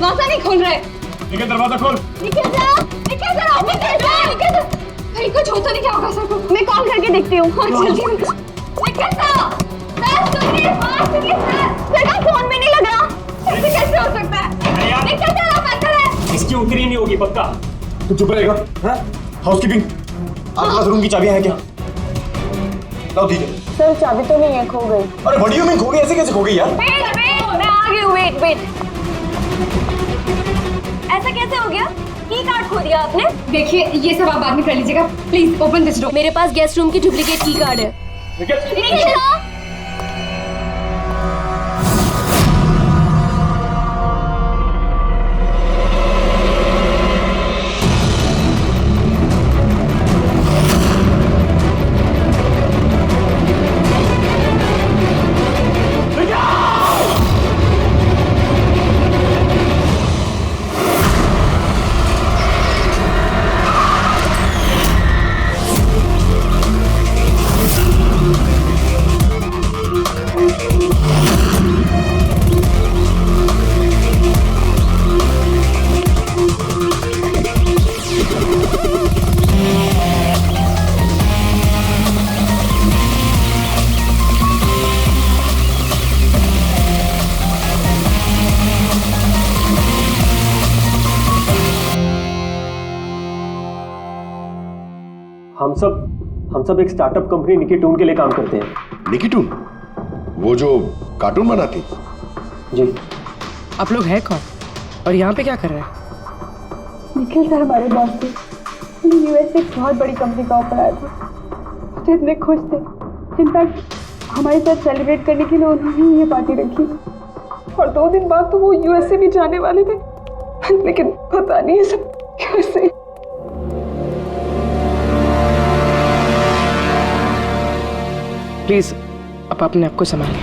दरवाजा नहीं खोल रहे। निकल, दरवाजा खोल। निकल जा, निकल जा, निकल जा, निकल जा। कहीं कुछ होता नहीं क्या होगा सर को? मैं कॉल करके देखती हूँ। निकल जा। सर सुनिए, बात सुनिए सर का फोन भी नहीं लग रहा। ऐसे कैसे हो सकता है? निकल जा, आप अंदर है। इसकी उतरी नहीं होगी पक्का। तू चुप रहेगा? हाउसकीपिंग, आपके पास रूम की चाबियां हैं क्या? लाओ दीजिए। सर चाबी तो नहीं है, खो गई। अरे बड़ी में खो गई, ऐसे कैसे खो गई यार? वेट, मैं आ गई हूँ। वेट, ऐसा कैसे हो गया? की कार्ड खो दिया आपने? देखिए ये सब आप बाद में कर लीजिएगा। Please open this door. मेरे पास गेस्ट रूम की डुप्लीकेट की कार्ड है। निकल। हम सब एक स्टार्टअप कंपनी निकीटून के लिए काम करते हैं। निकीटून? वो जो कार्टून बनाती? जी। आप लोग हैं कौन और यहाँ पे क्या कर रहे हैं? निखिल सर हमारे बॉस थे। यूएस से एक बहुत बड़ी कंपनी का ऑफर आया था। तो इतने खुश थे, इनफैक्ट हमारे साथ सेलिब्रेट करने के लिए उन्होंने ये पार्टी रखी। और 2 दिन बाद तो वो यूएस से भी जाने वाले थे, लेकिन पता नहीं है सब कैसे। प्लीज आप अपने आप को संभालिए।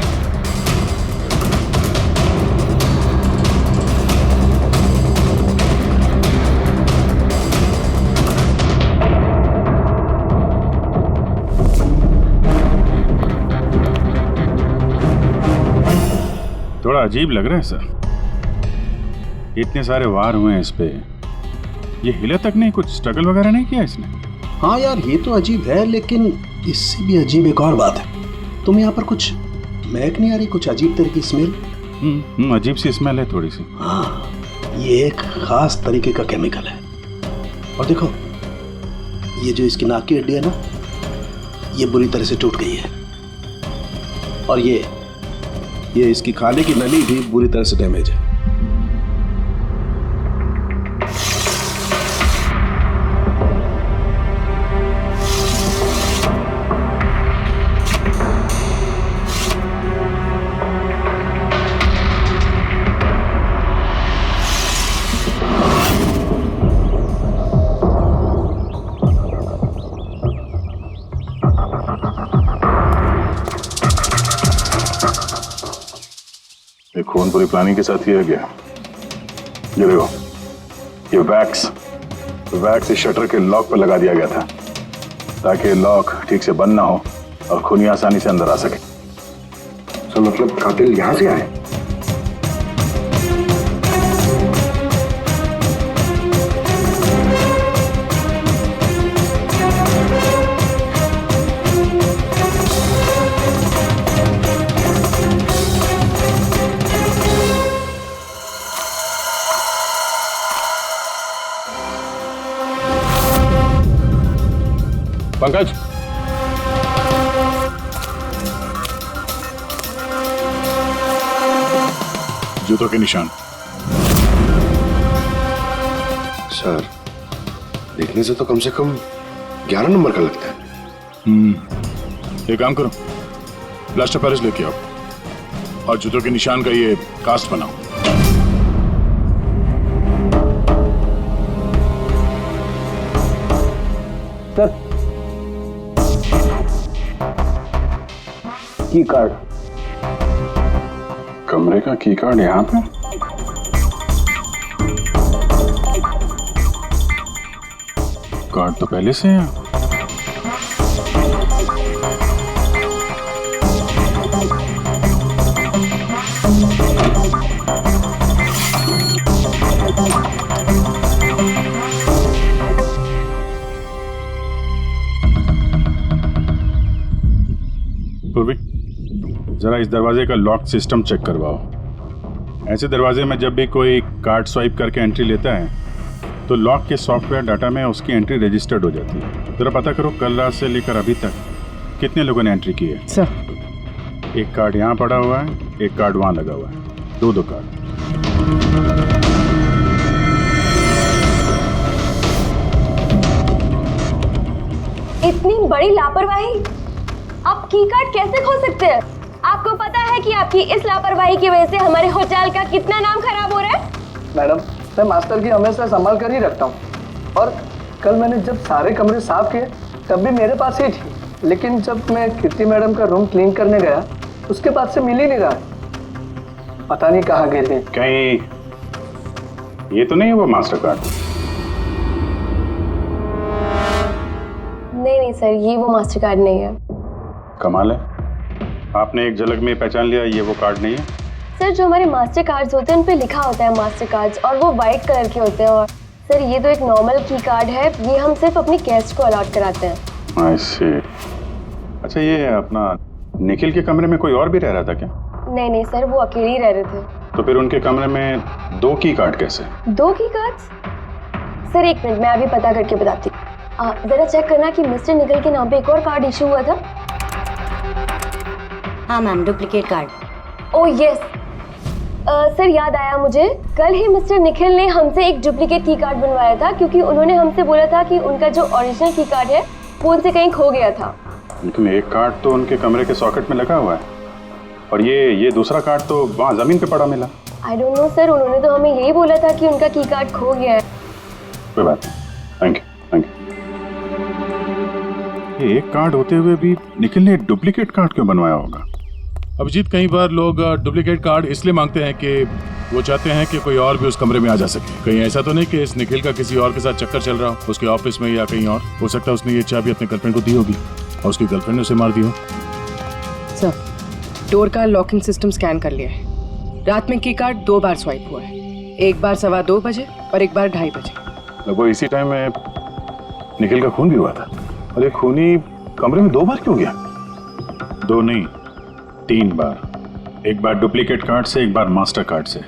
थोड़ा अजीब लग रहा है सर, इतने सारे वार हुए हैं इस पे, ये हिला तक नहीं, कुछ स्ट्रगल वगैरह नहीं किया इसने? हाँ यार ये तो अजीब है, लेकिन इससे भी अजीब एक और बात है। तुम्हें यहाँ पर कुछ महक नहीं आ रही? कुछ अजीब तरह की स्मेल? अजीब सी स्मेल है थोड़ी सी। हाँ, ये एक खास तरीके का केमिकल है। और देखो ये जो इसकी नाक की हड्डी है ना, ये बुरी तरह से टूट गई है। और ये इसकी खाने की नली भी बुरी तरह से डैमेज है। खून पूरी प्लानिंग के साथ किया गया। ये देखो, ये वैक्स इस शटर के लॉक पर लगा दिया गया था ताकि लॉक ठीक से बंद ना हो और खूनी आसानी से अंदर आ सके। तो मतलब कातिल यहाँ से आए? पंकज, जूतों के निशान। सर, देखने से तो कम 11 नंबर का लगता है। एक काम करो, प्लास्टर पेरिस लेके आओ और जूतों के निशान का ये कास्ट बनाओ। सर, की कार्ड। कमरे का की कार्ड यहाँ पे? कार्ड तो पहले से है। जरा इस दरवाजे का लॉक सिस्टम चेक करवाओ। ऐसे दरवाजे में जब भी कोई कार्ड स्वाइप करके एंट्री लेता है तो लॉक के सॉफ्टवेयर डाटा में उसकी एंट्री रजिस्टर्ड हो जाती है। जरा पता करो कल रात से लेकर अभी तक कितने लोगों ने एंट्री की है। सर एक कार्ड यहाँ पड़ा हुआ है, एक कार्ड वहाँ लगा हुआ है, दो कार्ड। इतनी बड़ी लापरवाही! आप की कार्ड कैसे खो सकते हैं? आपको पता है कि आपकी इस लापरवाही की वजह से हमारे होटल का कितना नाम खराब हो रहा है? मैडम, मैं मास्टर की हमेशा संभाल कर ही रखता हूँ, और कल मैंने जब सारे कमरे साफ किए तब भी मेरे पास ही थी, लेकिन जब मैं कीर्ति मैडम का रूम क्लीन करने गया उसके बाद से मिल ही नहीं रहा। पता नहीं कहाँ गए थे। कहीं ये तो नहीं है वो मास्टर कार्ड? नहीं सर, ये वो मास्टर कार्ड नहीं है। कमाल है, आपने एक झलक में पहचान लिया ये वो कार्ड नहीं है। सर, जो हमारे मास्टर कार्ड्स होते हैं उन पे लिखा होता है मास्टर कार्ड्स, और वो वाइट कलर के होते हैं। और सर, ये तो एक नॉर्मल की कार्ड है, ये हम सिर्फ अपनी गेस्ट को अलॉट कराते हैं। आई सी। अच्छा, ये अपना निखिल के कमरे में कोई और भी रह रहा था क्या? नहीं सर, वो अकेले ही रह रहे थे। तो फिर उनके कमरे में दो की कार्ड कैसे? दो की कार्ड्स? सर एक मिनट, मैं अभी पता करके बताती हूँ। जरा चेक करना कि मिस्टर निखिल के नाम पे एक और कार्ड इशू हुआ था। हाँ ma'am, duplicate card. Oh yes sir, याद आया मुझे, कल ही मिस्टर निखिल ने हमसे एक डुप्लीकेट की कार्ड बनवाया था, क्योंकि उन्होंने हमसे बोला था कि उनका जो ओरिजिनल की कार्ड है वो उनसे कहीं खो गया था। लेकिन एक कार्ड तो उनके कमरे के सॉकेट में लगा हुआ है, और ये दूसरा कार्ड तो वहाँ जमीन पे पड़ा मिला। आई डोंट नो सर, उन्होंने तो हमें यही बोला था कि उनका की कार्ड खो गया है। कोई बात नहीं, थैंक यू। ये एक कार्ड होते हुए भी निखिल ने डुप्लीकेट कार्ड क्यों बनवाया होगा? अभिजीत, कई बार लोग डुप्लीकेट कार्ड इसलिए मांगते हैं कि वो चाहते हैं कि कोई और भी उस कमरे में आ जा सके। कहीं ऐसा तो नहीं कि इस निखिल का किसी और के साथ चक्कर चल रहा हो, उसके ऑफिस में या कहीं और? हो सकता है उसने ये चाबी अपने गर्लफ्रेंड को दी होगी और उसकी गर्लफ्रेंड ने उसे मार दी हो। सर, डोर का लॉकिंग सिस्टम स्कैन कर लिया है। रात में की कार्ड 2 बार स्वाइप हुआ है, एक बार 2:15 बजे और एक बार 2:30 बजे। लगभग इसी टाइम में निखिल का खून भी हुआ था, और ये खूनी कमरे में 2 बार क्यों गया? 2 नहीं, 3 बार। एक बार डुप्लीकेट कार्ड से, एक बार मास्टर कार्ड से,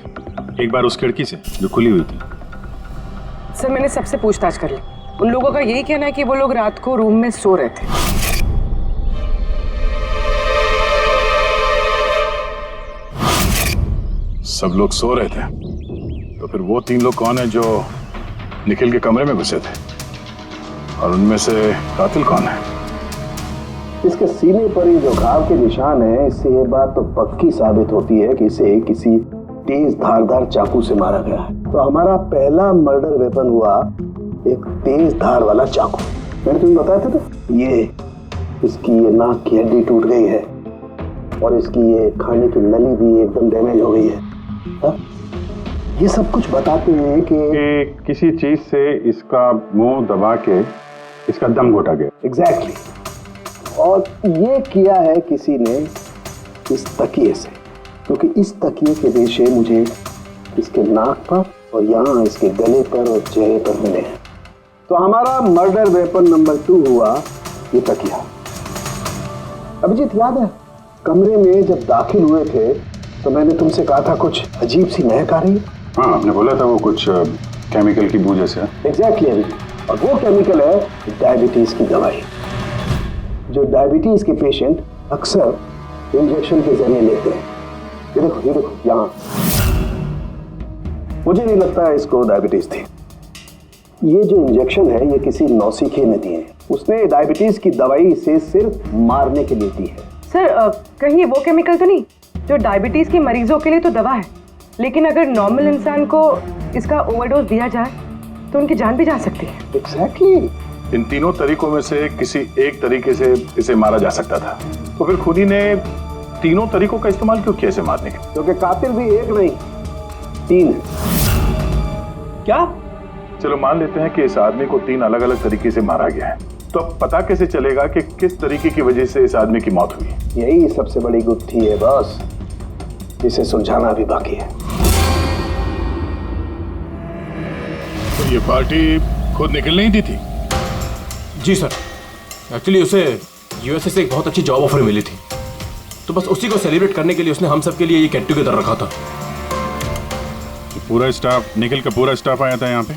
एक बार उस खिड़की से जो खुली हुई थी। सर, मैंने सबसे पूछताछ कर ली, उन लोगों का यही कहना है कि वो लोग रात को रूम में सो रहे थे। सब लोग सो रहे थे, तो फिर वो 3 लोग कौन है जो निखिल के कमरे में घुसे थे, और उनमें से कातिल कौन है? इसके सीने पर ही जो घाव के निशान है, इससे ये बात तो पक्की साबित होती है कि इसे किसी तेज धारदार चाकू से मारा गया है। तो हमारा पहला मर्डर वेपन हुआ एक तेज धार वाला चाकू। मैंने तुम्हें बताया था ना, इसकी ये नाक की हड्डी टूट गई है, और इसकी ये खाने की नली भी एकदम डैमेज हो गई है। ये सब कुछ बताते हैं कि किसी चीज से इसका मुंह दबा के इसका दम घोटा गया। एग्जैक्टली। और ये किया है किसी ने इस तकिए से, क्योंकि इस तकिए के रेशे मुझे इसके नाक पर और यहाँ इसके गले पर और चेहरे पर मिले हैं। तो हमारा मर्डर वेपन नंबर 2 हुआ ये तकिया। अभिजीत, याद है कमरे में जब दाखिल हुए थे तो मैंने तुमसे कहा था कुछ अजीब सी महक आ रही है? हाँ, आपने बोला था वो कुछ केमिकल की बू जैसे। एग्जैक्टली अभिजीत, और वो केमिकल है डायबिटीज की दवाई, जो डायबिटीज के पेशेंट अक्सर इंजेक्शन के जरिए लेते हैं। ये देखो यहाँ। मुझे नहीं लगता इसको डायबिटीज थी। ये जो इंजेक्शन है ये किसी नौसिखे ने दिए हैं। उसने डायबिटीज की दवाई इसे सिर्फ मारने के लिए दी है। सर, कहीं वो केमिकल तो नहीं जो डायबिटीज के मरीजों के लिए तो दवा है, लेकिन अगर नॉर्मल इंसान को इसका ओवरडोज दिया जाए तो उनकी जान भी जा सकती है। एग्जैक्टली। इन तीनों तरीकों में से किसी एक तरीके से इसे मारा जा सकता था, तो फिर खूनी ने तीनों तरीकों का इस्तेमाल क्यों किया इसे मारने के? क्योंकि कातिल भी एक नहीं 3 है। क्या? चलो मान लेते हैं कि इस आदमी को 3 अलग अलग तरीके से मारा गया है, तो अब पता कैसे चलेगा कि किस तरीके की वजह से इस आदमी की मौत हुई? यही सबसे बड़ी गुत्थी है बॉस, जिसे सुलझाना भी बाकी है। तो ये पार्टी खुद निखिल नहीं दी थी? जी सर, एक्चुअली उसे यूएसए से एक बहुत अच्छी जॉब ऑफर मिली थी, तो बस उसी को सेलिब्रेट करने के लिए उसने हम सब के लिए ये गेट टुगेदर रखा था। पूरा स्टाफ, निखिल का पूरा स्टाफ आया था यहाँ पे?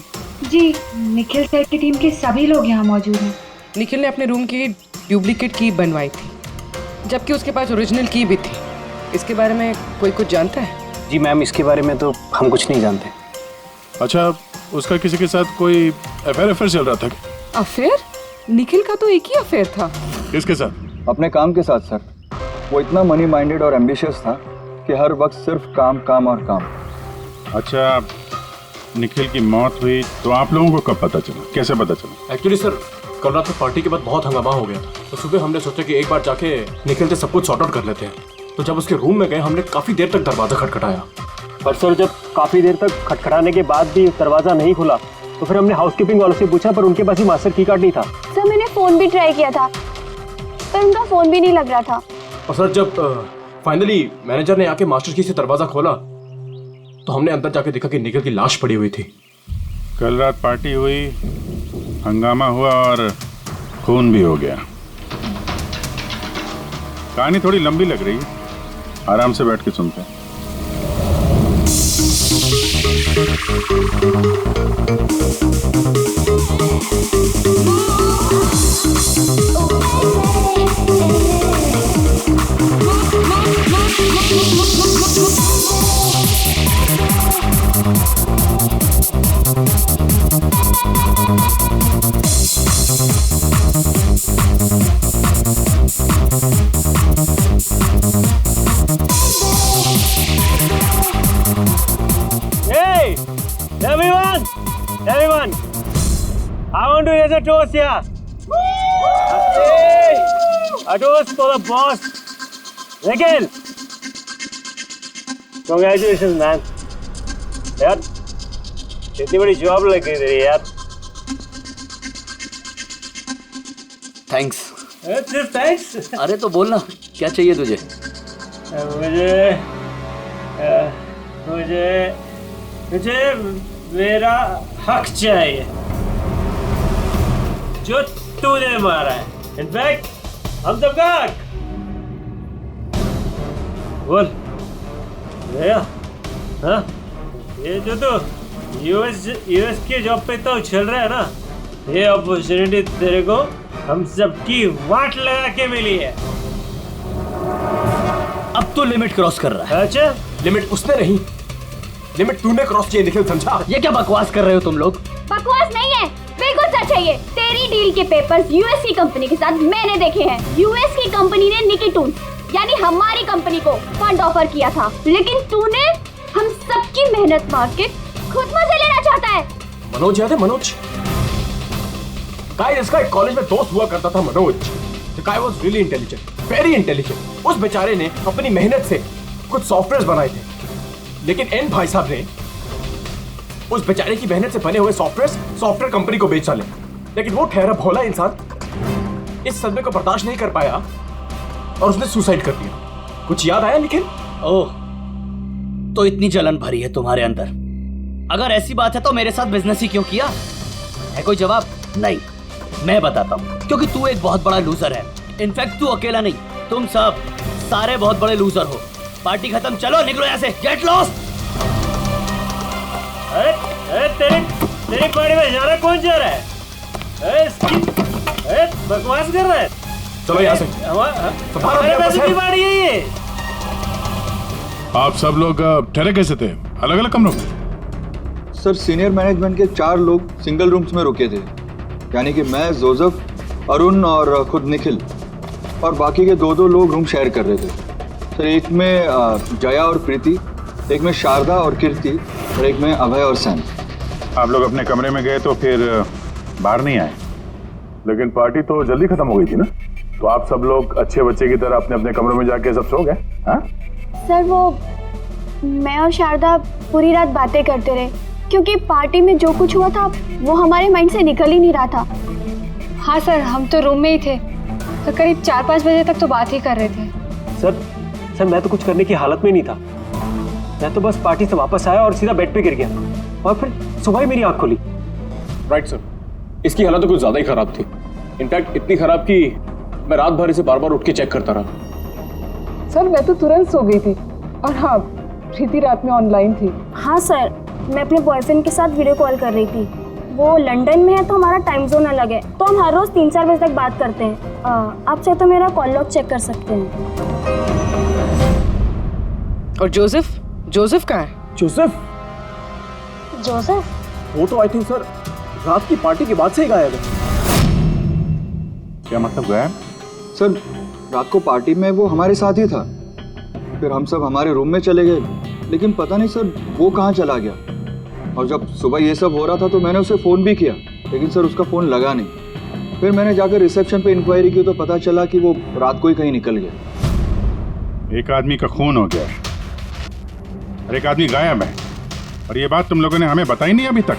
जी, निखिल सर की टीम के सभी लोग यहाँ मौजूद हैं। निखिल ने अपने रूम की डुप्लीकेट की बनवाई थी, जबकि उसके पास ओरिजिनल की भी थी। इसके बारे में कोई कुछ जानता है? जी मैम, इसके बारे में तो हम कुछ नहीं जानते। अच्छा, उसका किसी के साथ कोई अफेयर चल रहा था? अफेयर? निखिल का तो एक ही अफेयर था। किसके साथ? अपने काम के साथ सर। वो इतना मनी माइंडेड और एम्बिशियस था कि हर वक्त सिर्फ काम काम और काम। अच्छा, निखिल की मौत हुई तो आप लोगों को कब पता चला, कैसे पता चला? एक्चुअली सर, कल रात को पार्टी के बाद बहुत हंगामा हो गया था, तो सुबह हमने सोचा कि एक बार जाके निखिल से सब कुछ सॉर्ट आउट कर लेते हैं। तो जब उसके रूम में गए, हमने काफी देर तक दरवाजा खटखटाया। पर सर, जब काफी देर तक खटखटाने के बाद भी दरवाजा नहीं खुला तो फिर हमने हाउसकीपिंग वालों से पूछा, पर उनके पास ही मास्टर की कार्ड नहीं था। सर मैंने फोन भी ट्राई किया था, पर उनका फोन भी नहीं लग रहा था। और सर, जब फाइनली मैनेजर ने आके मास्टर की से दरवाजा खोला तो हमने अंदर जाके देखा कि निखिल की लाश पड़ी हुई थी। कल रात पार्टी हुई, हंगामा हुआ और खून भी हो गया। कहानी थोड़ी लंबी लग रही है, आराम से बैठ के सुनते हैं। Hey, everyone, I want to raise a toast here. Hey, a toast for the boss, Nikhil. Congratulations, man. यार, इतनी बड़ी जॉब लग गई तेरी यार। थैंक्स। सिर्फ थैंक्स? अरे तो बोलना, क्या चाहिए तुझे? मुझे मेरा हक चाहिए जो तूने मारा है। इनफैक्ट हम सबका हक। बोल भैया, हाँ, ये जो तो यूएस की जॉब पे तो चल रहा है ना, ये अपॉर्चुनिटी तेरे को हम सबकी वाट लगा के मिली है। अब तो लिमिट क्रॉस कर रहा है। अच्छा, लिमिट उसने नहीं, लिमिट तूने क्रॉस किया निखिल, समझा? ये क्या बकवास कर रहे हो तुम लोग? बकवास नहीं है, बिल्कुल सच है ये। तेरी डील के पेपर्स यूएस की कंपनी के साथ मैंने देखे हैं। यूएस की कंपनी ने निकी टून यानी हमारी कंपनी को फंड ऑफर किया था, लेकिन तूने हम सबकी मेहनत मार के खुद मजे लेना चाहता है। मनोज याद है? मनोज, गाइस, इसका एक कॉलेज में दोस्त हुआ करता था Manoj. The guy was really intelligent, very intelligent। उस बेचारे ने अपनी मेहनत से कुछ सॉफ्टवेयर बनाए थे, लेकिन एन भाई साहब ने उस बेचारे की मेहनत से बने हुए सॉफ्टवेयर कंपनी को बेच डाले। लेकिन वो ठहरा भोला इंसान इस सदमे को बर्दाश्त नहीं कर पाया और उसने सुसाइड कर दिया। कुछ याद आया निखिल? ओह, तो इतनी जलन भरी है तुम्हारे अंदर। अगर ऐसी बात है तो मेरे साथ बिजनेस ही क्यों किया? है कोई जवाब? नहीं, मैं बताता हूँ। क्योंकि तू एक बहुत बड़ा लूजर है। इनफैक्ट तू अकेला नहीं, तुम सब सारे बहुत बड़े लूजर हो। पार्टी खत्म, चलो निकलो यहाँ से, गेट लॉस्ट। अरे तेरी पार्टी में जाना कौन जा रहा है? बकवास कर रहा है। चलो यहाँ से, हमारे पैसे की पार्टी है ये। आप सब लोग ठहरे कैसे थे अलग अलग कमरों में? सर, सीनियर मैनेजमेंट के 4 लोग सिंगल रूम्स में रुके थे, यानी कि मैं, जोसेफ, अरुण और खुद निखिल, और बाकी के 2 लोग रूम शेयर कर रहे थे। सर, एक में जया और प्रीति, एक में शारदा और कीर्ति, और एक में अभय और सैम। आप लोग अपने कमरे में गए तो फिर बाहर नहीं आए, लेकिन पार्टी तो जल्दी खत्म हो गई थी ना, तो आप सब लोग अच्छे बच्चे की तरह अपने अपने कमरों में जाके सब सो गए? हाँ सर, वो मैं और शारदा पूरी रात बातें करते रहे, क्योंकि पार्टी में जो कुछ हुआ था वो हमारे माइंड से निकल ही नहीं रहा था। हाँ सर, हम तो रूम में ही थे, तो करीब 4-5 बजे तक तो बात ही कर रहे थे। सर मैं तो कुछ करने की हालत में नहीं था। मैं तो बस पार्टी से वापस आया और सीधा बेड पे गिर गया, और फिर सुबह ही मेरी आँख खुली। राइट सर, इसकी हालत तो कुछ ज्यादा ही खराब थी। इनफैक्ट इतनी खराब कि मैं रात भर इसे बार बार उठ के चेक करता रहा। सर मैं तो तुरंत सो गई थी। और हाँ, प्रीति रात में ऑनलाइन थी। हाँ सर, मैं अपने बॉयफ्रेंड के साथ वीडियो कॉल कर रही थी। वो लंदन में है तो हमारा टाइम जोन अलग है, तो हम हर रोज 3-4 बजे तक बात करते हैं। आप चाहे तो मेरा कॉल लॉग चेक कर सकते हैं। और जोसेफ कहाँ है? जोसेफ वो तो आई थिंक सर रात की पार्टी के बाद से ही गायब है। क्या मतलब गायब? सर रात को पार्टी में वो हमारे साथ ही था, फिर हम सब हमारे रूम में चले गए, लेकिन पता नहीं सर वो कहाँ चला गया। और जब सुबह ये सब हो रहा था तो मैंने उसे फ़ोन भी किया, लेकिन सर उसका फ़ोन लगा नहीं। फिर मैंने जाकर रिसेप्शन पे इंक्वायरी की तो पता चला कि वो रात को ही कहीं निकल गया। एक आदमी का खून हो गया है और एक आदमी गायब है, और ये बात तुम लोगों ने हमें बताई नहीं अभी तक।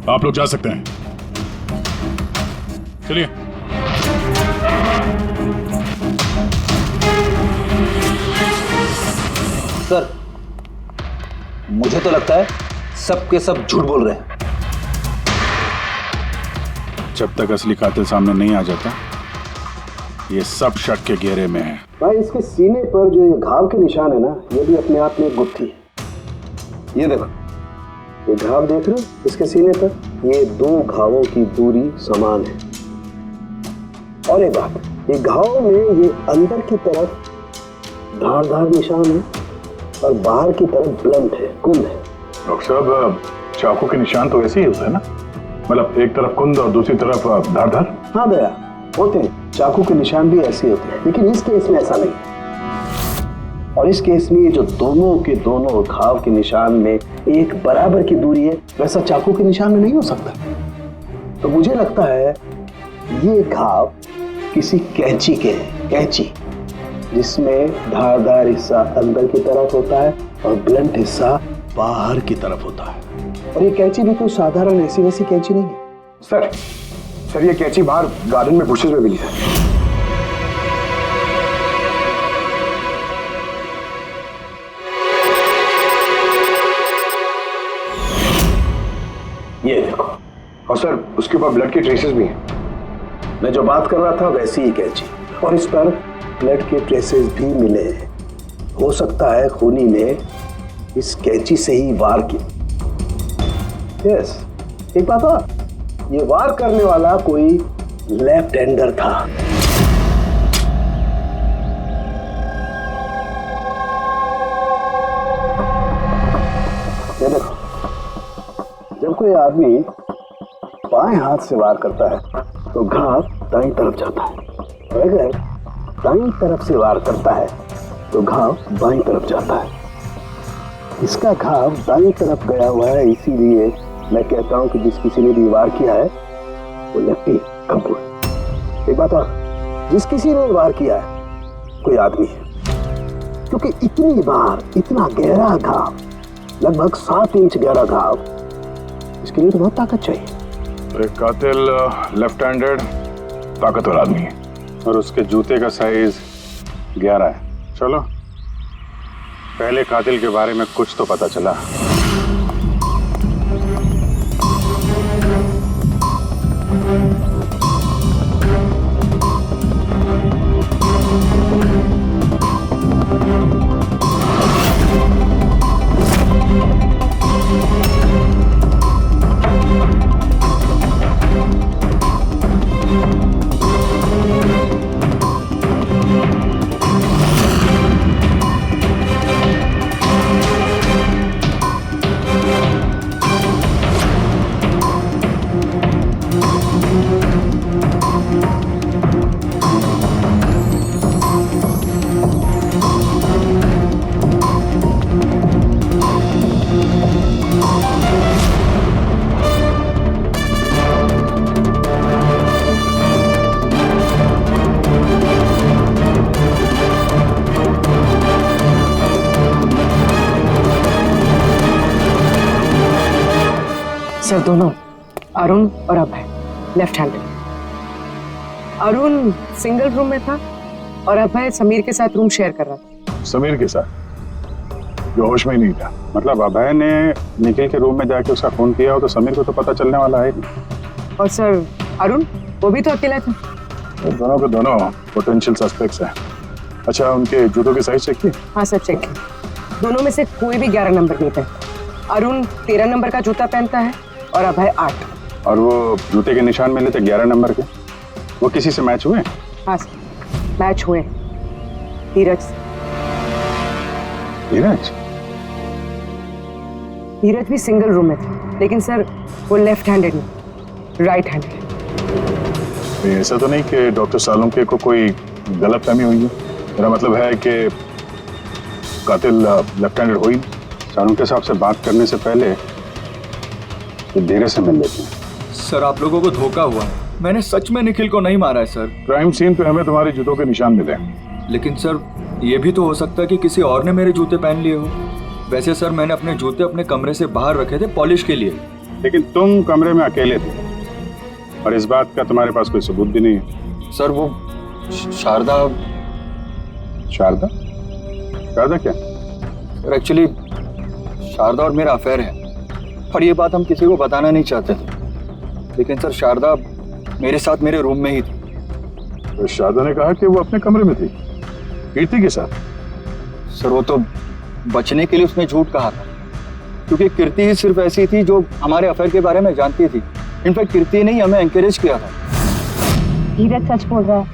आप लोग जा सकते हैं, चलिए। सर मुझे तो लगता है सब के सब झूठ बोल रहे हैं। जब तक असली कातिल सामने नहीं आ जाता, ये सब शक के घेरे में है। भाई इसके सीने पर जो ये घाव के निशान है ना, ये भी अपने आप में एक गुत्थी है। ये देखो, ये घाव देख रहे हो इसके सीने पर, ये 2 घावों की दूरी समान है। और एक बात, ये घाव में ये अंदर की तरफ धारदार निशान है और बाहर की तरफ ब्लंट है, कुंद है। डॉक्टर साहब, चाकू के निशान तो ऐसे ही होते हैं ना, मतलब एक तरफ कुंद और दूसरी तरफ धारदार। हाँ दया, होते हैं, चाकू के निशान भी ऐसे होते हैं, लेकिन इस केस में ऐसा नहीं। और इस केस में जो दोनों के दोनों घाव के निशान में एक बराबर की दूरी है, वैसा चाकू के निशान में नहीं हो सकता। तो मुझे लगता है ये घाव किसी कैंची के हैं, कैंची जिसमें धारदार हिस्सा अंदर की तरफ होता है और ब्लंट हिस्सा बाहर की तरफ होता है। और ये कैंची भी कोई साधारण ऐसी वैसी कैंची नहीं है। सर ये कैंची बाहर गार्डन में बुशेस में मिली है। ये देखो, और सर उसके ऊपर ब्लड के ट्रेसेस भी हैं। मैं जो बात कर रहा था वैसी ही कैंची, और इस पर ब्लड के ट्रेसेस भी मिले हैं। हो सकता है खूनी ने इस कैंची से ही वार किया। यस, एक बात और, ये वार करने वाला कोई लेफ्ट हैंडर था। ये देखो, जब कोई आदमी बाएं हाथ से वार करता है तो घाव दाईं तरफ जाता है, और अगर दाईं तरफ से वार करता है तो घाव बाईं तरफ जाता है। इसका घाव दाईं तरफ गया हुआ है, इसीलिए मैं कहता हूं कि जिस किसी ने भी वार किया है वो लेफ्टी कपूर। एक बात और, जिस किसी ने वार किया है कोई आदमी है, क्योंकि इतनी बार इतना गहरा घाव, लगभग 7 इंच गहरा घाव, इसके लिए तो बहुत ताकत चाहिए। एक कातिल लेफ्ट हैंडेड ताकतवर आदमी है, और उसके जूते का साइज 11 है। चलो, पहले कातिल के बारे में कुछ तो पता चला। सर दोनों, अरुण और Abhay, left handed. Arun single room में था और अभय समीर के साथ रूम शेयर कर रहा था। समीर के साथ, जो होश में ही नहीं था। मतलब अभय ने निखिल के रूम में जाके उसका खून किया हो तो समीर को तो पता चलने वाला है नहीं। और सर अरुण, वो भी तो अकेला था। दोनों के दोनों पोटेंशियल सस्पेक्ट्स हैं। अच्छा, उनके जूतों की साइज चेक की? हाँ सर, चेक किया। दोनों में से कोई भी 11 नंबर नहीं पहनता। अरुण 13 नंबर का जूता पहनता है और अभय 8। और वो जूते के निशान मिले थे 11 नंबर के, वो किसी से मैच हुए? हाँ सर, मैच हुए। धीरज। धीरज? धीरज भी सिंगल रूम में थे, लेकिन सर वो लेफ्ट हैंडेड नहीं, राइट हैंडेड। ऐसा तो नहीं कि डॉक्टर सालुंके को कोई गलतफहमी हुई है? मेरा मतलब है कि कातिल लेफ्ट हैंडेड हुई। सालुंके साहब से बात करने से पहले धीरज से मिल लेते हैं। सर, आप लोगों को धोखा हुआ। मैंने सच में निखिल को नहीं मारा है सर। क्राइम सीन पे हमें तुम्हारे जूतों के निशान मिले, लेकिन सर ये भी तो हो सकता है कि किसी और ने मेरे जूते पहन लिए हो। वैसे सर, मैंने अपने जूते अपने कमरे से बाहर रखे थे पॉलिश के लिए। लेकिन तुम कमरे में अकेले थे और इस बात का तुम्हारे पास कोई सबूत भी नहीं है। सर वो शारदा। शारदा? शारदा क्या? एक्चुअली शारदा और मेरा अफेयर है, और ये बात हम किसी को बताना नहीं चाहते थे। लेकिन सर शारदा मेरे साथ मेरे रूम में ही थी। तो शारदा ने कहा कि वो अपने कमरे में थी कीर्ति के साथ। सर वो तो बचने के लिए उसने झूठ कहा था, क्योंकि कीर्ति ही सिर्फ ऐसी थी जो हमारे अफेयर के बारे में जानती थी। इनफैक्ट कीर्ति ने ही हमें एनकरेज किया था। धीरज सच बोल रहा है,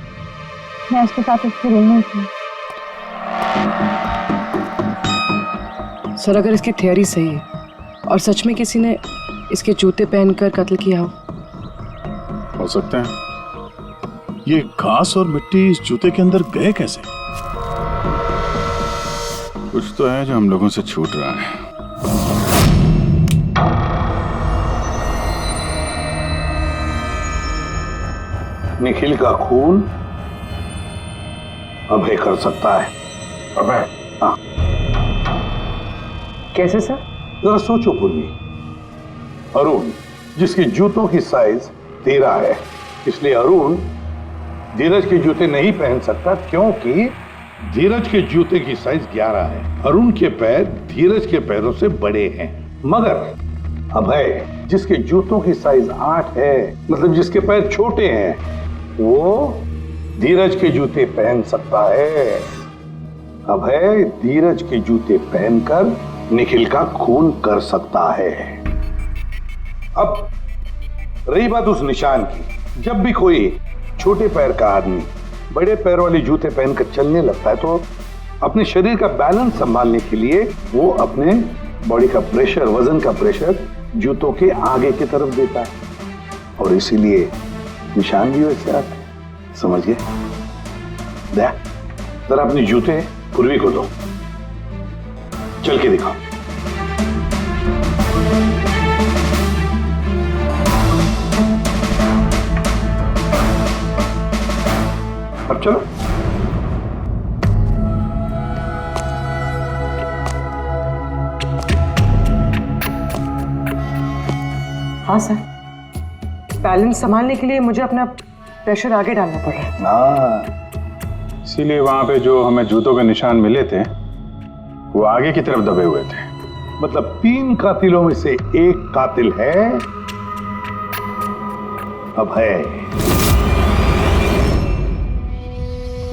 मैं उसके साथ उसके रूम में थी। सर अगर इसकी थियरी सही है और सच में किसी ने इसके जूते पहनकर कत्ल किया हो सकता है। ये घास और मिट्टी इस जूते के अंदर गए कैसे? कुछ तो है जो हम लोगों से छूट रहा है। निखिल का खून अभय कर सकता है। अभय? हाँ। कैसे सर? जरा सोचो पूर्वी। अरुण जिसकी जूतों की साइज 13 है, इसलिए अरुण धीरज के जूते नहीं पहन सकता, क्योंकि धीरज के जूते की साइज 11 है। अरुण के पैर धीरज के पैरों से बड़े हैं। मगर अभय जिसके जूतों की साइज 8 है, मतलब जिसके पैर छोटे हैं, वो धीरज के जूते पहन सकता है। अभय धीरज के जूते पहनकर निखिल का खून कर सकता है। अब रही बात उस निशान की, जब भी कोई छोटे पैर का आदमी बड़े पैर वाले जूते पहनकर चलने लगता है तो अपने शरीर का बैलेंस संभालने के लिए वो अपने बॉडी का प्रेशर, वजन का प्रेशर जूतों के आगे की तरफ देता है, और इसीलिए निशान भी वैसे आते हैं। समझ गए? जरा अपने जूते पूर्वी को दो, चल के दिखाओ। अब चलो। हाँ सर, बैलेंस संभालने के लिए मुझे अपना प्रेशर आगे डालना पड़ रहा है। हाँ, इसीलिए वहां पे जो हमें जूतों के निशान मिले थे वो आगे की तरफ दबे हुए थे। मतलब 3 कातिलों में से एक कातिल है अभय।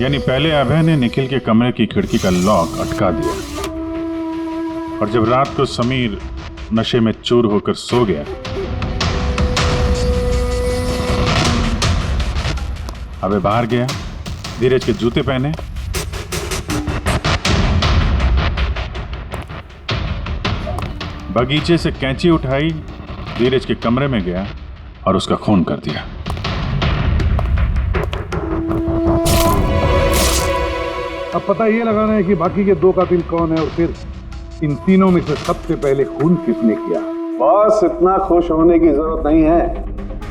यानी पहले अभय ने निखिल के कमरे की खिड़की का लॉक अटका दिया, और जब रात को समीर नशे में चूर होकर सो गया, अभय बाहर गया, धीरज के जूते पहने, बगीचे से कैंची उठाई, धीरज के कमरे में गया और उसका खून कर दिया। अब पता ये लगाना है कि बाकी के 2 कातिल कौन है और फिर इन तीनों में से सबसे पहले खून किसने किया। बस इतना खुश होने की जरूरत नहीं है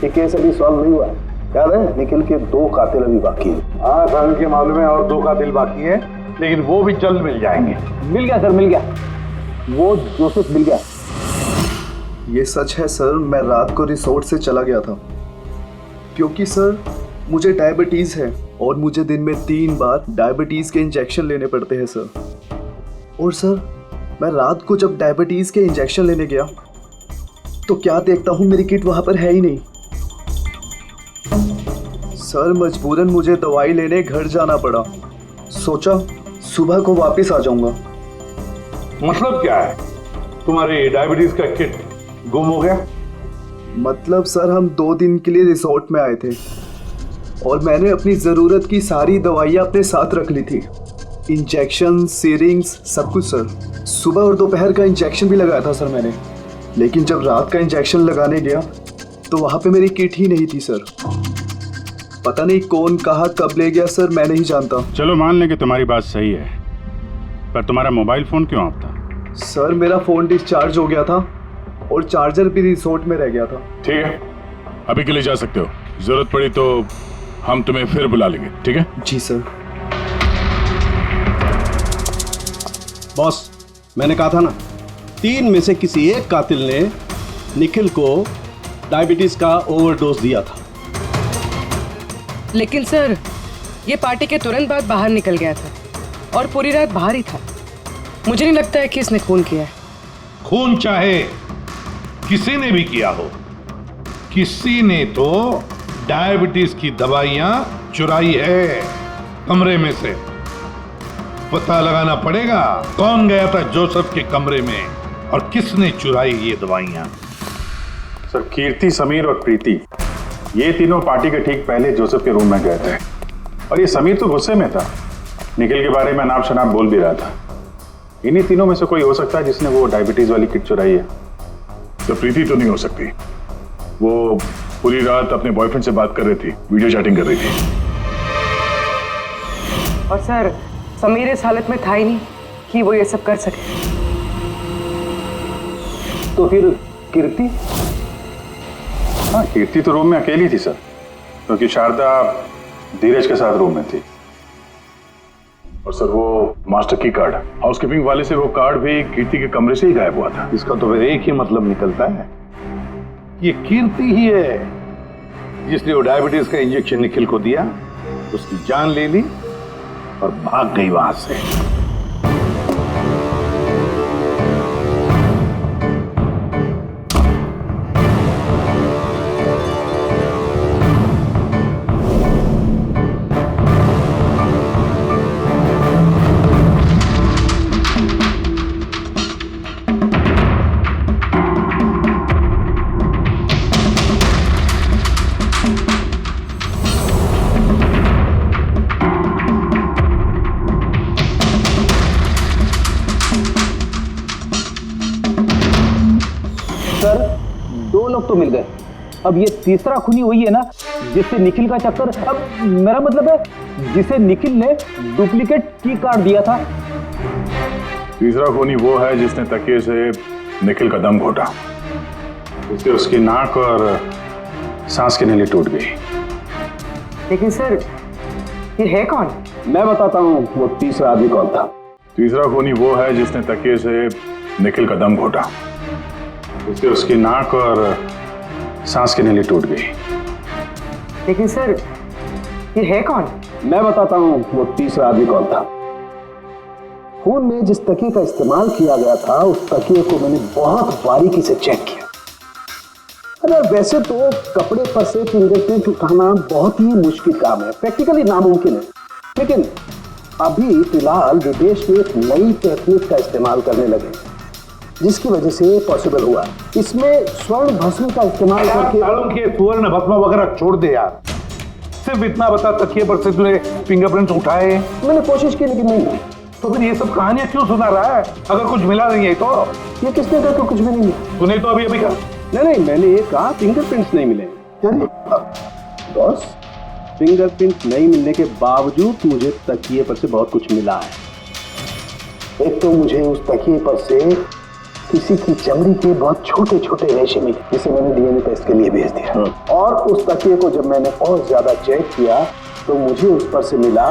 कि केस अभी सॉल्व नहीं हुआ। याद है, निखिल के 2 कातिल अभी बाकी है। हाँ सर, के मालूम है, और 2 कातिल बाकी है, लेकिन वो भी जल्द मिल जाएंगे। मिल गया सर, मिल गया। वो जोसेफ मिल गया। ये सच है सर, मैं रात को रिसोर्ट से चला गया था क्योंकि सर मुझे डायबिटीज़ है और मुझे दिन में 3 बार डायबिटीज़ के इंजेक्शन लेने पड़ते हैं सर। और सर मैं रात को जब डायबिटीज़ के इंजेक्शन लेने गया तो क्या देखता हूँ मेरी किट वहाँ पर है ही नहीं। सर मजबूरन मुझे दवाई लेने घर जाना पड़ा सोचा सुबह को वापस आ जाऊंगा। मतलब क्या है? तुम्हारे डायबिटीज का किट गुम हो गया? मतलब सर, हम 2 दिन के लिए रिसोर्ट में आए थे और मैंने अपनी ज़रूरत की सारी दवाइयाँ अपने साथ रख ली थी। इंजेक्शन, सीरिंग्स, सब कुछ सर। सुबह और दोपहर का इंजेक्शन भी लगाया था सर मैंने, लेकिन जब रात का इंजेक्शन लगाने गया तो वहाँ पे मेरी किट ही नहीं थी सर। पता नहीं कौन कहाँ कब ले गया सर, मैं नहीं जानता। चलो मान लें कि तुम्हारी बात सही है, पर तुम्हारा मोबाइल फोन क्यों ऑफ था? सर मेरा फ़ोन डिस्चार्ज हो गया था और चार्जर भी रिसोर्ट में रह गया था। ठीक है, अभी के लिए जा सकते हो। जरूरत पड़ी तो हम तुम्हें फिर बुला लेंगे, ठीक है? जी सर। बॉस, मैंने कहा था ना, 3 में से किसी एक कातिल ने निखिल को डायबिटीज का ओवरडोज दिया था। लेकिन सर, ये पार्टी के तुरंत बाद बाहर निकल गया था और पूरी रात बाहर ही था। मुझे नहीं लगता है कि इसने खून किया है। खून चाहे किसी ने भी किया हो, किसी ने तो डायबिटीज की दवाइयां चुराई है कमरे में से। पता लगाना पड़ेगा कौन गया था जोसेफ के कमरे में और किसने चुराई ये दवाइयां। सर, कीर्ति, समीर और प्रीति, ये तीनों पार्टी के ठीक पहले जोसेफ के रूम में गए थे और ये समीर तो गुस्से में था, निखिल के बारे में नाम शनाम बोल भी रहा था। इन्हीं तीनों में से कोई हो सकता है जिसने वो डायबिटीज वाली किट चुराई है। तो प्रीति तो नहीं हो सकती, वो पूरी रात अपने बॉयफ्रेंड से बात कर रही थी, वीडियो चैटिंग कर रही थी। और सर, समीर इस हालत में था ही नहीं कि वो ये सब कर सके। तो फिर कीर्ति? हाँ, कीर्ति तो रूम में अकेली थी सर, क्योंकि शारदा धीरज के साथ रूम में थी। और सर, वो मास्टर की कार्ड, हाउसकीपिंग वाले से वो कार्ड भी कीर्ति के कमरे से ही गायब हुआ था। इसका तो फिर एक ही मतलब निकलता है, ये कीर्ति ही है जिसने वो डायबिटीज का इंजेक्शन निखिल को दिया, उसकी जान ले ली और भाग गई वहां से। तो मिल गए, अब ये तीसरा खूनी वही है ना जिससे निखिल का चक्कर। अब मेरा मतलब है जिसे निखिल ने डुप्लीकेट की कार्ड दिया था। तीसरा खूनी वो है जिसने तकिए से निखिल का दम घोटा, इससे उसकी नाक और सांस की नली टूट गई। लेकिन सर, ये है कौन? मैं बताता हूँ वो तीसरा आदमी कौन था। तीसरा खूनी वो है जिसने तकिए से निखिल का दम घोटा, इससे उसकी नाक और सांस की नली टूट गई। लेकिन सर, ये है कौन? मैं बताता हूँ वो तीसरा आदमी कौन था। खून में जिस तकिए का इस्तेमाल किया गया था, उस तकिए को मैंने बहुत बारीकी से चेक किया। अरे वैसे तो कपड़े पर से फिंगरप्रिंट उठाना बहुत ही मुश्किल काम है, प्रैक्टिकली नामुमकिन है, लेकिन अभी फिलहाल विदेश में एक नई टेक्निक का इस्तेमाल करने लगे जिसकी वजह से पॉसिबल हुआ। इसमें स्वर्ण भस्म का इस्तेमाल करके स्वर्ण भस्म वगैरह छोड़ दे यार, सिर्फ इतना बता तकिए पर से तूने फिंगरप्रिंट्स उठाए। मैंने कोशिश की लेकिन नहीं। तो फिर ये सब कहानियां क्यों सुना रहा है? अगर कुछ मिला नहीं है तो ये किसने कहा कि कुछ भी नहीं मिला? तूने तो अभी कहा। नहीं, मैंने ये कहा फिंगरप्रिंट्स नहीं मिले। बॉस, फिंगरप्रिंट नहीं मिलने के बावजूद मुझे तकिए पर से बहुत कुछ मिला है। एक तो मुझे उस तकिए पर से किसी की चमड़ी के बहुत छोटे छोटे रेशे मिले जिसे मैंने डीएनए टेस्ट के लिए भेज दिया। और उस तकिए को जब मैंने और ज्यादा चेक किया तो मुझे उस पर से मिला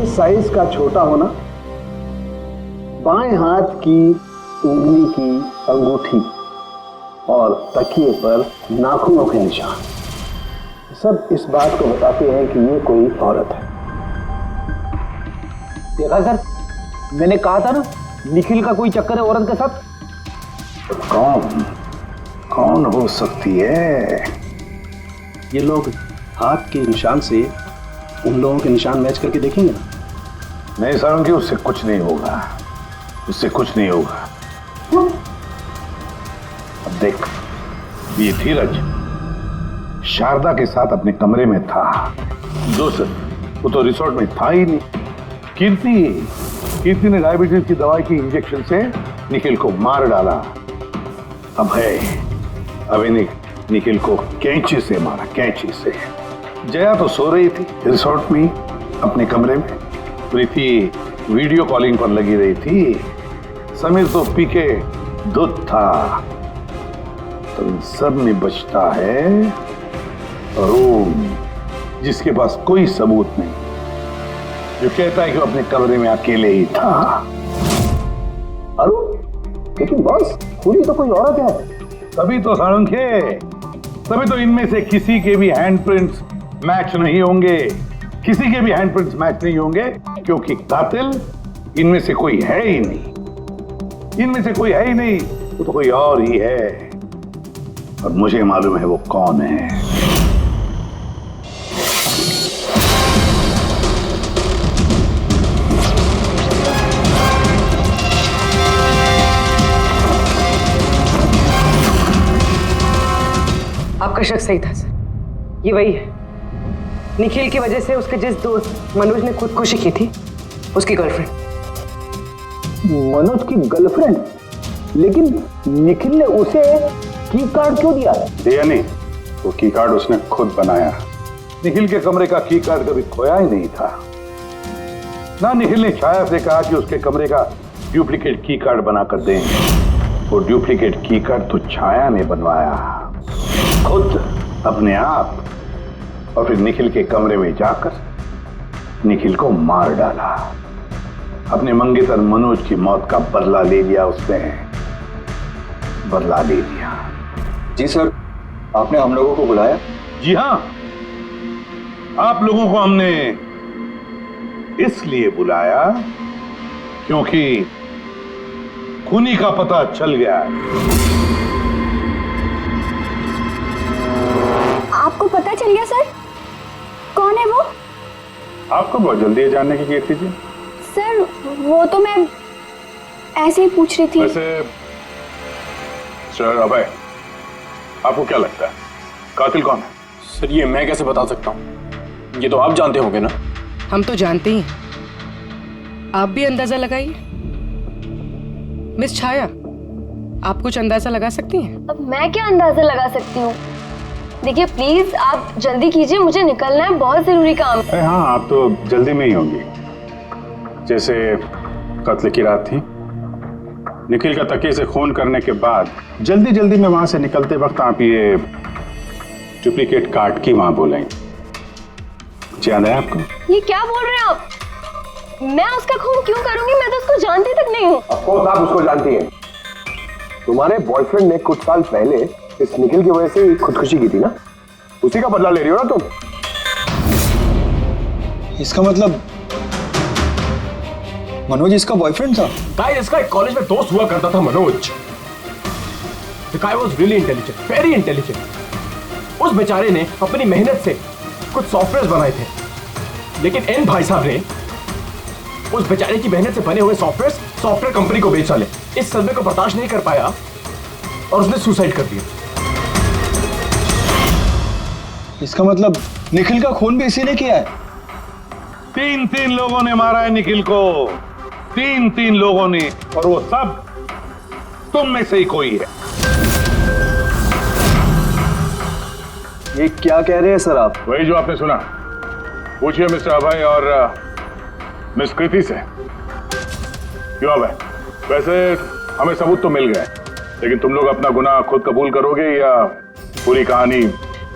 साइज का छोटा होना, बाएं हाथ की उंगली की अंगूठी और तकिए पर नाखूनों के निशान, सब इस बात को बताते हैं कि ये कोई औरत है। देखा सर, मैंने कहा था ना निखिल का कोई चक्कर है औरत के साथ। कौन कौन हो सकती है? ये लोग हाथ के निशान से उन लोगों के निशान मैच करके देखेंगे ना। नहीं सारंगी, उससे कुछ नहीं होगा, उससे कुछ नहीं होगा। अब देख, ये धीरज शारदा के साथ अपने कमरे में था। दूसरा, वो तो रिसोर्ट में था ही नहीं। कीर्ति ने डायबिटीज की दवाई की इंजेक्शन से निखिल को मार डाला। अब निखिल को कैंची से मारा, कैंची से। जया तो सो रही थी रिसोर्ट में अपने कमरे में। प्रीति वीडियो कॉलिंग पर लगी रही थी। समीर तो पी के दूध था। तो इन सब में बचता है अरुण, जिसके पास कोई सबूत नहीं, जो कहता है कि वो अपने कमरे में अकेले ही था। अरुण, लेकिन बॉस खूनी तो कोई औरत है। तभी तो सारंगे, तभी तो इनमें से किसी के भी हैंडप्रिंट्स मैच नहीं होंगे, किसी के भी हैंडप्रिंट्स मैच नहीं होंगे, क्योंकि कातिल इनमें से कोई है ही नहीं। इनमें से कोई है ही नहीं, वो तो कोई और ही है। और मुझे मालूम है वो कौन है। आपका शक सही था सर, ये वही है। निखिल की वजह से उसके जिस दोस्त मनोज ने खुदकुशी की थी, उसकी गर्लफ्रेंड। मनोज की गर्लफ्रेंड? लेकिन निखिल ने उसे की कार्ड क्यों दिया? दिया नहीं, वो की कार्ड उसने खुद बनाया। निखिल के कमरे का की कार्ड कभी खोया ही नहीं था ना। निखिल ने छाया से कहा कि उसके कमरे का डुप्लीकेट की कार्ड बनाकर देंगे। वो डुप्लीकेट की कार्ड तो छाया ने बनवाया खुद, अपने आप, और फिर निखिल के कमरे में जाकर निखिल को मार डाला। अपने मंगेतर मनोज की मौत का बदला ले लिया उसने, बदला ले लिया। जी सर, आपने हम लोगों को बुलाया? जी हाँ, आप लोगों को हमने इसलिए बुलाया क्योंकि खूनी का पता चल गया है। आपको पता चल गया सर? कौन है वो? आपको बहुत जल्दी है जानने की कीर्ति जी। सर वो तो मैं ऐसे ही पूछ रही थी। वैसे सर अभय, आपको क्या लगता है कातिल कौन है? सर ये मैं कैसे बता सकता हूँ, ये तो आप जानते होंगे ना। हम तो जानते ही हैं, आप भी अंदाजा लगाइए। मिस छाया, आप कुछ अंदाजा लगा सकती हैं? अब मैं क्या अंदाजा लगा सकती हूँ? देखिए प्लीज आप जल्दी कीजिए, मुझे निकलना है, बहुत जरूरी काम है। हाँ, आप तो जल्दी में ही होंगी। जैसे कत्ल की रात थी, निखिल का तकिए से खून करने के बाद जल्दी जल्दी में वहां से निकलते वक्त आप ये डुप्लीकेट कार्ड की वहां बोलेंगे। याद है आपको? ये क्या बोल रहे हैं आप? मैं उसका खून क्यों करूंगी? मैं तो उसको जानती तक नहीं हूँ। ऑफ कोर्स आप उसको जानती हैं। तुम्हारे बॉयफ्रेंड ने कुछ साल पहले इस निखिल की वजह से खुदकुशी की थी ना, उसी का बदला ले रही हो ना तुम। इसका मतलब मनोज इसका बॉयफ्रेंड था? गाइस, इसका एक कॉलेज में दोस्त हुआ करता था Manoj. The guy was really intelligent, very intelligent। उस बेचारे ने अपनी मेहनत से कुछ सॉफ्टवेयर बनाए थे, लेकिन एन भाई साहब ने उस बेचारे की मेहनत से बने हुए सॉफ्टवेयर कंपनी को बेच डाले। इस सदमे को बर्दाश्त नहीं कर पाया और उसने सुसाइड कर दिया। इसका मतलब निखिल का खून भी इसी ने किया है? 3 लोगों ने मारा है निखिल को, 3 लोगों ने, और वो सब तुम में से ही कोई है। ये क्या कह रहे हैं सर आप? वही जो आपने सुना। पूछिए मिस्टर अभय और मिस कृति से। क्यों अभय? वैसे हमें सबूत तो मिल गए, लेकिन तुम लोग अपना गुनाह खुद कबूल करोगे या पूरी कहानी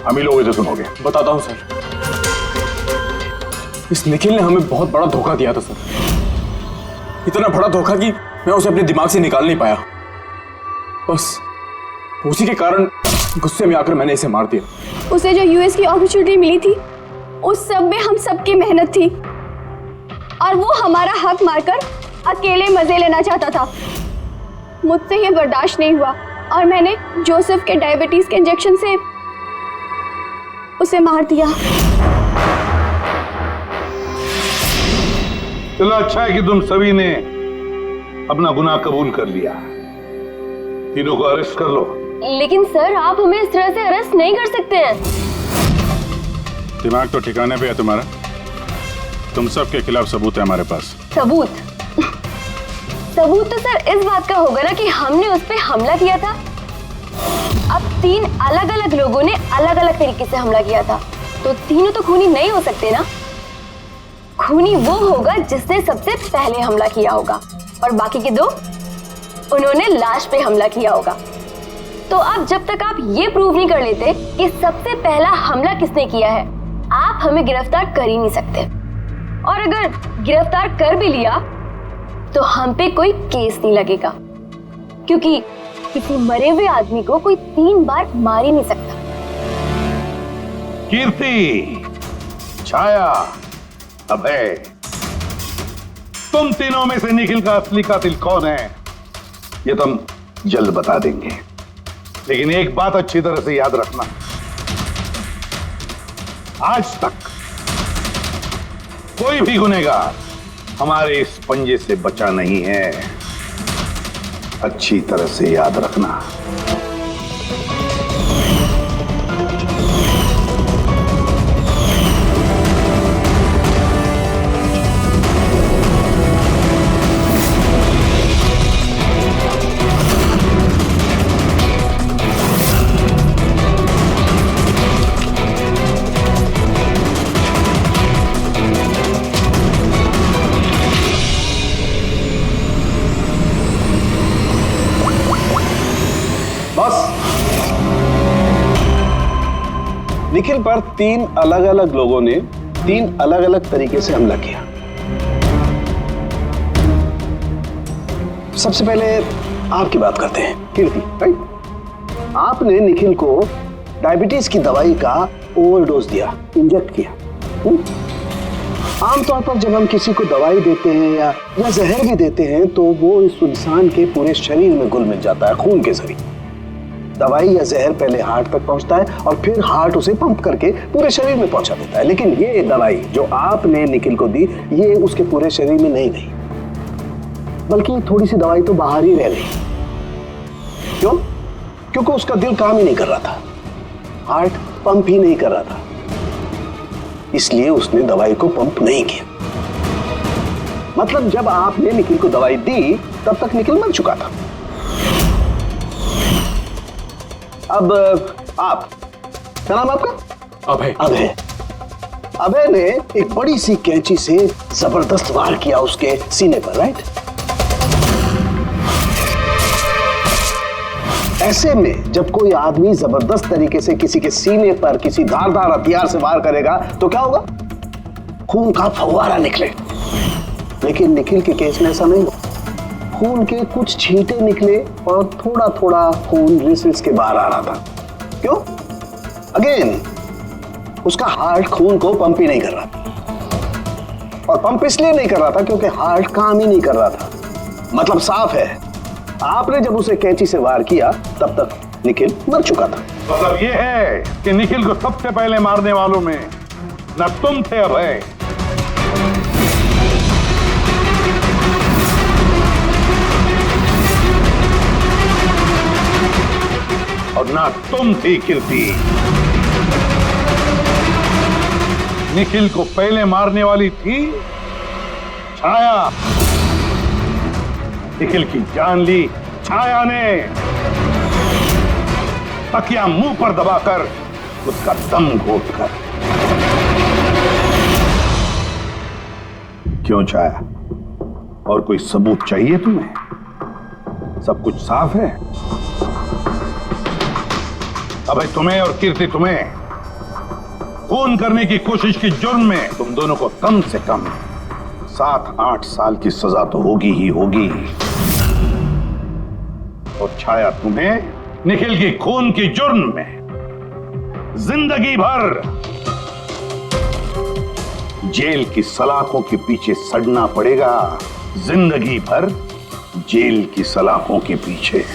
हम ही लोगों से सुनोगे? बताता हूं सर। इस निखिल ने हमें बहुत बड़ा धोखा दिया था सर, इतना बड़ा धोखा कि मैं उसे अपने दिमाग से निकाल नहीं पाया। उसी के कारण गुस्से में आकर मैंने इसे मार दिया। उसे जो यूएस की अपॉर्चुनिटी मिली थी उस सब में हम सबकी मेहनत थी और वो हमारा हक मारकर अकेले मजे लेना चाहता था। मुझसे ये बर्दाश्त नहीं हुआ और मैंने जोसेफ के डायबिटीज के इंजेक्शन से उसे मार दिया। चलो अच्छा है कि तुम सभी ने अपना गुनाह कबूल कर लिया। तीनों को अरेस्ट कर लो। लेकिन सर आप हमें इस तरह से अरेस्ट नहीं कर सकते हैं। दिमाग तो ठिकाने पे है तुम्हारा। तुम सब के खिलाफ सबूत है हमारे पास। सबूत? सबूत तो सर इस बात का होगा ना कि हमने उस पर हमला किया था। अब 3 अलग अलग लोगों ने अलग अलग तरीके से हमला किया था, तो तीनों तो खूनी नहीं हो सकते ना। खूनी वो होगा जिसने सबसे पहले हमला किया होगा और बाकी के 2 उन्होंने लाश पे हमला किया होगा। तो अब जब तक आप ये प्रूव नहीं कर लेते कि सबसे पहला हमला किसने किया है, आप हमें गिरफ्तार कर ही नहीं सकते। और अगर गिरफ्तार कर भी लिया तो हम पे कोई केस नहीं लगेगा, क्योंकि किसी मरे हुए आदमी को कोई 3 बार मार ही नहीं सकता। कीर्ति, छाया, अभय, तुम तीनों में से निखिल का असली कातिल कौन है ये तुम जल्द बता देंगे। लेकिन एक बात अच्छी तरह से याद रखना, आज तक कोई भी गुनहगार हमारे इस पंजे से बचा नहीं है। अच्छी तरह से याद रखना। निखिल पर 3 अलग अलग लोगों ने 3 अलग अलग तरीके से हमला किया। सबसे पहले आपकी बात करते हैं, कीर्ति, राइट? आपने निखिल को डायबिटीज की दवाई का ओवरडोज दिया, इंजेक्ट किया। आमतौर पर जब हम किसी को दवाई देते हैं या जहर भी देते हैं तो वो इस इंसान के पूरे शरीर में घुल मिल जाता है खून के जरिए। दवाई या जहर पहले हार्ट तक पहुंचता है और फिर हार्ट उसे पंप करके पूरे शरीर में पहुंचा देता है। लेकिन ये दवाई जो आपने निखिल को दी, ये उसके पूरे शरीर में नहीं गई, बल्कि थोड़ी सी दवाई तो बाहर ही रह गई। क्यों? क्योंकि उसका दिल काम ही नहीं कर रहा था, हार्ट पंप ही नहीं कर रहा था, इसलिए उसने दवाई को पंप नहीं किया। मतलब जब आपने निखिल को दवाई दी तब तक निखिल मर चुका था। अब आप, क्या नाम आपका? अभय। अभय। अभय ने एक बड़ी सी कैंची से जबरदस्त वार किया उसके सीने पर, राइट? ऐसे में जब कोई आदमी जबरदस्त तरीके से किसी के सीने पर किसी धारदार हथियार से वार करेगा तो क्या होगा? खून का फव्वारा निकले। लेकिन निखिल के केस में ऐसा नहीं हुआ। खून के कुछ छींटे निकले और थोड़ा थोड़ा खून रिस के बाहर आ रहा था। क्यों? अगेन उसका हार्ट खून को पंप ही नहीं कर रहा था, और पंप इसलिए नहीं कर रहा था क्योंकि हार्ट काम ही नहीं कर रहा था। मतलब साफ है, आपने जब उसे कैंची से वार किया तब तक निखिल मर चुका था। मतलब ये है कि निखिल को सबसे पहले मारने वालों में न तुम थे अभय, और ना तुम थी कीर्ति। निखिल को पहले मारने वाली थी छाया। निखिल की जान ली छाया ने, तकिया मुंह पर दबाकर उसका दम घोटकर। क्यों छाया, और कोई सबूत चाहिए तुम्हें? सब कुछ साफ है। अबे तुम्हें और कीर्ति, तुम्हें खून करने की कोशिश की जुर्म में तुम दोनों को कम से कम 7-8 साल की सजा तो होगी ही होगी। और छाया, तुम्हें निखिल के खून के जुर्म में जिंदगी भर जेल की सलाखों के पीछे सड़ना पड़ेगा। जिंदगी भर जेल की सलाखों के पीछे।